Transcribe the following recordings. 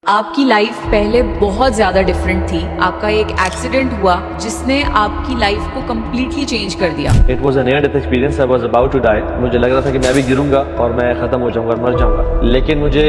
آپ کی لائف پہلے بہت زیادہ ڈیفرنٹ تھی. آپ کا ایک ایکسیڈنٹ ہوا جس نے آپ کی لائف کو کمپلیٹلی چینج کر دیا. It was a near death experience. I was about to die. مجھے لگ رہا تھا کہ میں ابھی گروں گا اور میں ختم ہو جاؤں گا اور مر جاؤں گا, لیکن مجھے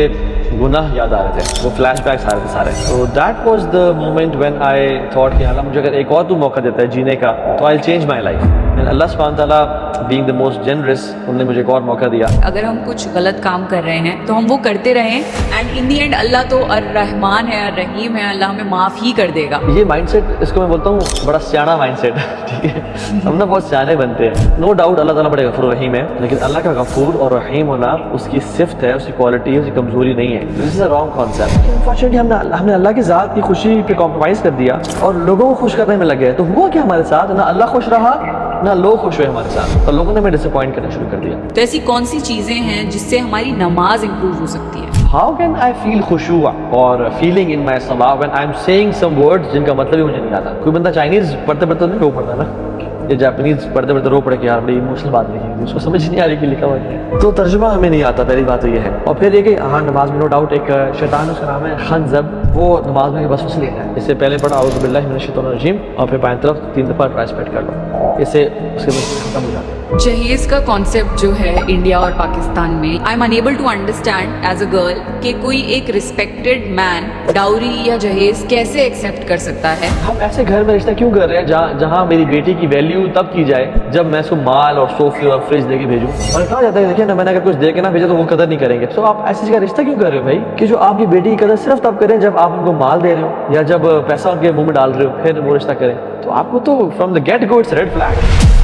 گناہ یاد آ رہے تھے, وہ فلیش بیکس آ رہے تھے سارے. So that was the moment when I thought کہ اللہ مجھے اگر ایک اور تو موقع دیتا ہے جینے کا تو I'll change my life. And اللہ سبحانہ تعالیٰ being the most generous, انہوں نے مجھے ایک اور موقع دیا. اگر ہم کچھ غلط کام کر رہے ہیں تو ہم وہ کرتے رہیں, اینڈ ان دی اینڈ اللہ تو الرحمن ہے, الرحیم ہے, اللہ ہمیں معاف ہی کر دے گا. یہ مائنڈ سیٹ, اس کو میں بولتا ہوں بڑا سیاڑا مائنڈ سیٹ ہے, ٹھیک ہے. ہم نا بہت سیانے بنتے ہیں. نو ڈاؤٹ اللہ تعالیٰ بڑے غفور رحیم ہے, لیکن اللہ کا غفور اور رحیم ہونا اس کی صفت ہے, اس کی کوالٹی ہے, اس کی کمزوری نہیں ہے. دس از اے رانگ کانسیپٹ. انفارچونیٹلی ہم نے اللہ کی ذات کی خوشی پہ کمپرومائز کر دیا اور لوگوں کو خوش کرنے میں لگ گئے. تو ہوا کہ ہمارے ساتھ نہ اللہ خوش رہا نہ لوگ خوش ہوئے ہمارے ساتھ, اور لوگوں نے ہمیں ڈس اپوائنٹ کرنا شروع کر دیا. تو ایسی کون سی چیزیں ہیں جس سے ہماری نماز امپروو ہو سکتی ہے؟ How can I feel خشوع اور feeling in my salah when I'm saying some words جن کا مطلب ہی مجھے نہیں آتا؟ کوئی بندہ چائنیز پڑھتے پڑھتے نہیں رو پڑتا نا, یا جاپنیز پڑھتے پڑھتے رو پڑے کہ یار بڑی ایموشنل بات لکھی ہے, اس کو سمجھ نہیں آ رہی کہ لکھا ہوا ہے, تو ترجمہ ہمیں نہیں آتا. پہلی بات تو یہ ہے. اور پھر یہ کہ ہاں نماز میں نو ڈاؤٹ ایک شیطان, اس کا نام ہے خنزب, وہ نماز میں بس اس لیتا ہے. اس سے پہلے پڑھا اعوذ باللہ من الشیطان الرجیم, اور پھر بائیں طرف 3 دفعہ ٹرانسپیٹ کر لو, اس سے اس کے ختم ہو جاتا ہے. جہیز کا کانسیپٹ جو ہے انڈیا اور پاکستان میں, I am unable to understand as a girl کہ کوئی ایک ریسپیکٹڈ مین ڈاوری یا جہیز کیسے ایکسیپٹ کر سکتا ہے. ہم ایسے گھر میں رشتہ کیوں کر رہے ہیں جہاں میری بیٹی کی ویلیو تب کی جائے جب میں اس کو مال اور صوفے اور فریج دے کے بھیجوں, اور کہا جاتا ہے دیکھیں نا میں نے اگر کچھ دے کے نہ بھیجا تو وہ قدر نہیں کریں گے. سو آپ ایسی جگہ رشتہ کیوں کر رہے ہو بھائی کہ جو آپ کی بیٹی کی قدر صرف تب کریں جب آپ ان کو مال دے رہے ہو یا جب پیسہ ان کے منہ میں ڈال رہے ہو, پھر وہ رشتہ کریں. تو آپ کو تو from the get go it's red flag.